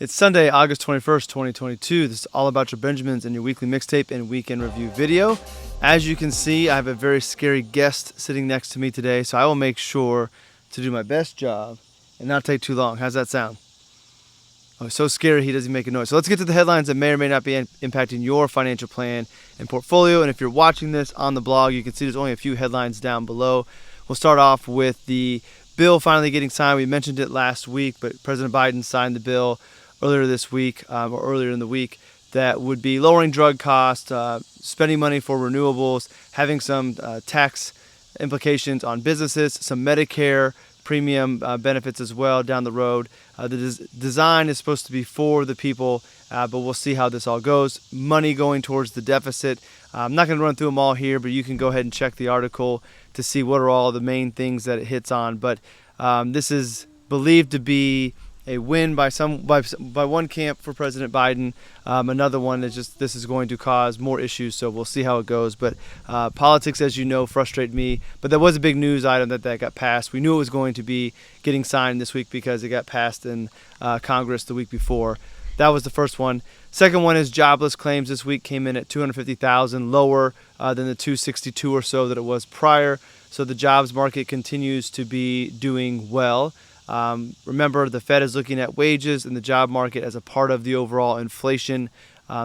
It's Sunday, August 21st, 2022. This is all about your Benjamins and your weekly mixtape and weekend review video. As you can see, I have a very scary guest sitting next to me today, so I will make sure to do my best job and not take too long. How's that sound? Oh, so scary he doesn't make a noise. So let's get to the headlines that may or may not be impacting your financial plan and portfolio. And if you're watching this on the blog, you can see there's only a few headlines down below. We'll start off with the bill finally getting signed. We mentioned it last week, but President Biden signed the bill earlier this week or earlier in the week that would be lowering drug costs, spending money for renewables, having some tax implications on businesses, some Medicare premium benefits as well down the road. The design is supposed to be for the people, but we'll see how this all goes. Money going towards the deficit. I'm not going to run through them all here, but you can go ahead and check the article to see what are all the main things that it hits on. But this is believed to be a win by one camp for President Biden. Another one is just this is going to cause more issues, so we'll see how it goes. But politics, as you know, frustrate me. But that was a big news item that got passed. We knew it was going to be getting signed this week because it got passed in Congress the week before. That was the first one. Second one is jobless claims this week came in at 250,000, lower than the 262 or so that it was prior. So the jobs market continues to be doing well. Remember, the Fed is looking at wages and the job market as a part of the overall inflation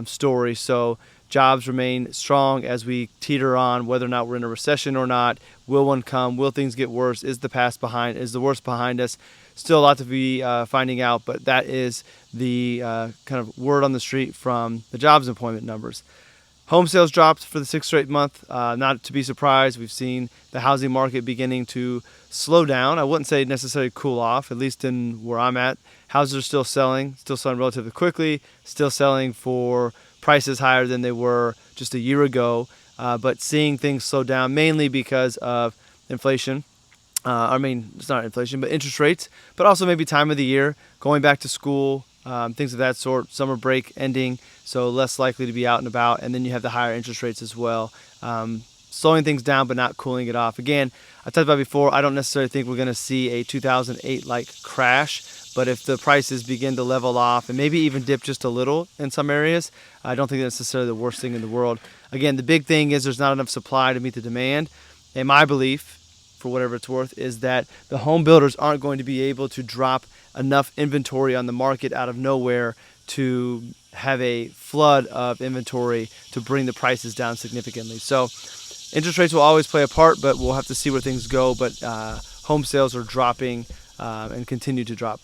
story. So jobs remain strong as we teeter on whether or not we're in a recession or not. Will one come? Will things get worse? Is the worst behind us? Still a lot to be finding out, but that is the kind of word on the street from the jobs employment numbers. Home sales dropped for the sixth straight month. Not to be surprised, we've seen the housing market beginning to slow down. I wouldn't say necessarily cool off, at least in where I'm at. Houses are still selling relatively quickly, still selling for prices higher than they were just a year ago, but seeing things slow down mainly because of inflation. It's not inflation, but interest rates, but also maybe time of the year, going back to school, things of that sort, summer break ending, so less likely to be out and about, and then you have the higher interest rates as well, slowing things down but not cooling it off. Again, I talked about before, I don't necessarily think we're going to see a 2008-like crash, but if the prices begin to level off and maybe even dip just a little in some areas, I don't think that's necessarily the worst thing in the world. Again, the big thing is there's not enough supply to meet the demand, and my belief, for whatever it's worth, is that the home builders aren't going to be able to drop enough inventory on the market out of nowhere to have a flood of inventory to bring the prices down significantly. So interest rates will always play a part, but we'll have to see where things go. But home sales are dropping and continue to drop.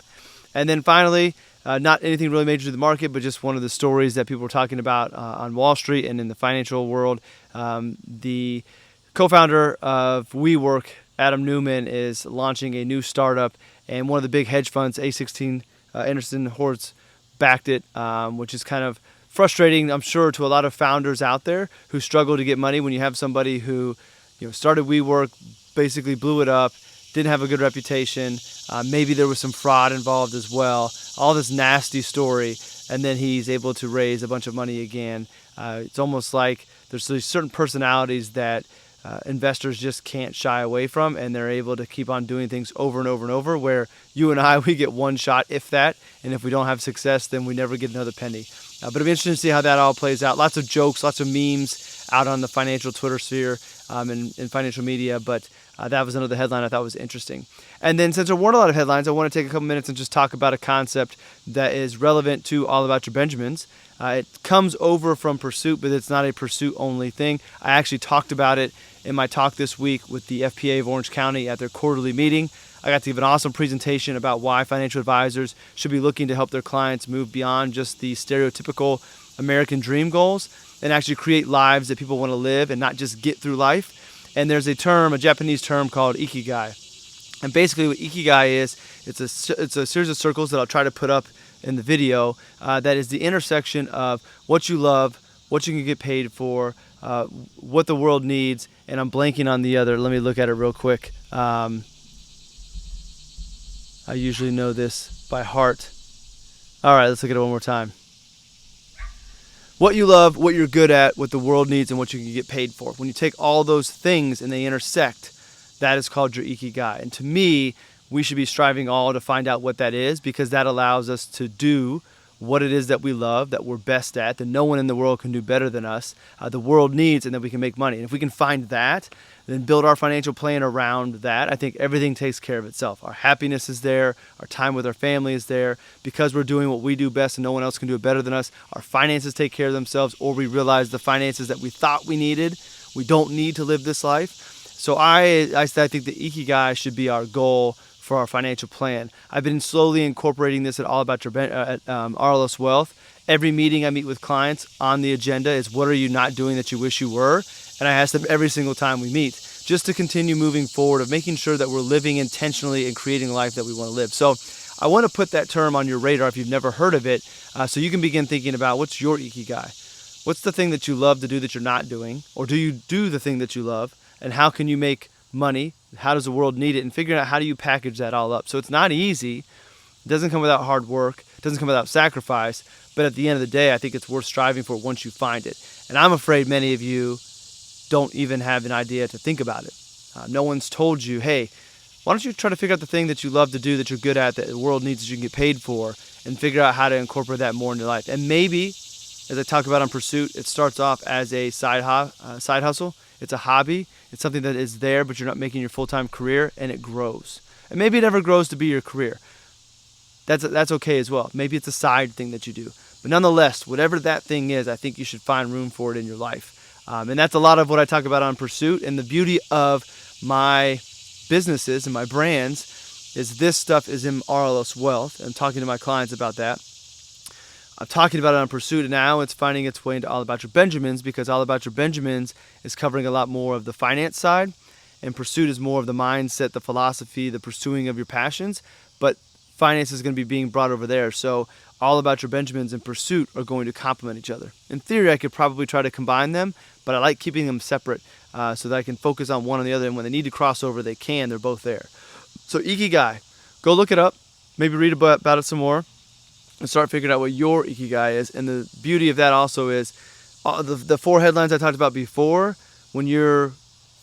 And then finally, not anything really major to the market, but just one of the stories that people were talking about on Wall Street and in the financial world. The co-founder of WeWork, Adam Neumann, is launching a new startup, and one of the big hedge funds, A16 Anderson Hortz, backed it, which is kind of frustrating, I'm sure, to a lot of founders out there who struggle to get money when you have somebody who started WeWork, basically blew it up, didn't have a good reputation, maybe there was some fraud involved as well, all this nasty story, and then he's able to raise a bunch of money again. It's almost like there's these certain personalities that investors just can't shy away from, and they're able to keep on doing things over and over and over, where you and I, we get one shot, if that, and if we don't have success, then we never get another penny. But it'll be interesting to see how that all plays out. Lots of jokes, lots of memes out on the financial Twitter sphere and financial media, but that was another headline I thought was interesting. And then, since there weren't a lot of headlines, I want to take a couple minutes and just talk about a concept that is relevant to All About Your Benjamins. It comes over from Pursuit, but it's not a Pursuit-only thing. I actually talked about it in my talk this week with the FPA of Orange County at their quarterly meeting. I got to give an awesome presentation about why financial advisors should be looking to help their clients move beyond just the stereotypical American dream goals and actually create lives that people want to live and not just get through life. And there's a Japanese term called Ikigai. And basically what Ikigai is, it's a series of circles that I'll try to put up in the video, that is the intersection of what you love, what you can get paid for, what the world needs, and I'm blanking on the other. Let me look at it real quick. I usually know this by heart. All right, let's look at it one more time. What you love, what you're good at, what the world needs, and what you can get paid for. When you take all those things and they intersect, that is called your Ikigai. And to me, we should be striving all to find out what that is, because that allows us to do what it is that we love, that we're best at, that no one in the world can do better than us, the world needs, and that we can make money. And if we can find that, then build our financial plan around that, I think everything takes care of itself. Our happiness is there, our time with our family is there, because we're doing what we do best and no one else can do it better than us. Our finances take care of themselves, or we realize the finances that we thought we needed, we don't need to live this life. So I think the Ikigai should be our goal for our financial plan. I've been slowly incorporating this at Harmless Wealth. Every meeting I meet with clients, on the agenda is, what are you not doing that you wish you were? And I ask them every single time we meet, just to continue moving forward, of making sure that we're living intentionally and creating a life that we want to live. So I want to put that term on your radar if you've never heard of it, so you can begin thinking about, what's your Ikigai? What's the thing that you love to do that you're not doing? Or do you do the thing that you love? And how can you make money? How does the world need it? And figuring out, how do you package that all up? So it's not easy. It doesn't come without hard work. It doesn't come without sacrifice. But at the end of the day, I think it's worth striving for once you find it. And I'm afraid many of you don't even have an idea to think about it. No one's told you, hey, why don't you try to figure out the thing that you love to do, that you're good at, that the world needs, that you can get paid for, and figure out how to incorporate that more in your life. And maybe, as I talk about on Pursuit, it starts off as a side hustle. It's a hobby. It's something that is there, but you're not making your full-time career, and it grows. And maybe it never grows to be your career. That's okay as well. Maybe it's a side thing that you do. But nonetheless, whatever that thing is, I think you should find room for it in your life. And that's a lot of what I talk about on Pursuit. And the beauty of my businesses and my brands is this stuff is in Harmless Wealth. I'm talking to my clients about that. I'm talking about it on Pursuit, and now it's finding its way into All About Your Benjamins, because All About Your Benjamins is covering a lot more of the finance side, and Pursuit is more of the mindset, the philosophy, the pursuing of your passions, but finance is going to be being brought over there. So All About Your Benjamins and Pursuit are going to complement each other. In theory, I could probably try to combine them, but I like keeping them separate so that I can focus on one or the other, and when they need to cross over, they can. They're both there. So Ikigai, go look it up, maybe read about it some more, and start figuring out what your Ikigai is. And the beauty of that also is the 4 headlines I talked about before. When you're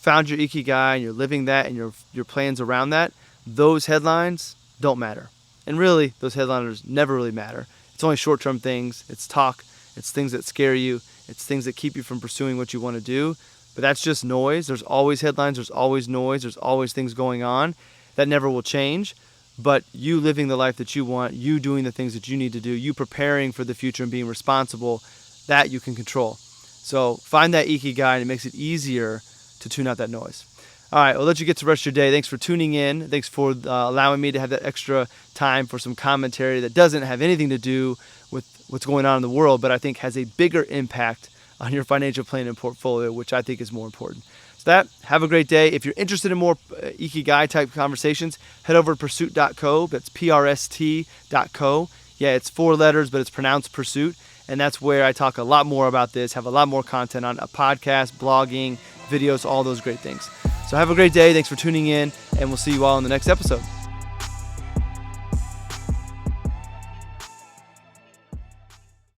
found your Ikigai and you're living that and your plans around that, those headlines don't matter. And really, those headliners never really matter. It's only short-term things. It's talk. It's things that scare you. It's things that keep you from pursuing what you want to do. But that's just noise. There's always headlines. There's always noise. There's always things going on. That never will change. But you living the life that you want, you doing the things that you need to do, you preparing for the future and being responsible, that you can control. So find that Ikigai, and it makes it easier to tune out that noise. All right, I'll let you get to the rest of your day. Thanks for tuning in. Thanks for allowing me to have that extra time for some commentary that doesn't have anything to do with what's going on in the world, but I think has a bigger impact on your financial plan and portfolio, which I think is more important. So have a great day. If you're interested in more Ikigai type conversations, head over to pursuit.co. That's PRST.co. Yeah, it's 4 letters, but it's pronounced Pursuit. And that's where I talk a lot more about this, have a lot more content on a podcast, blogging, videos, all those great things. So have a great day. Thanks for tuning in, and we'll see you all in the next episode.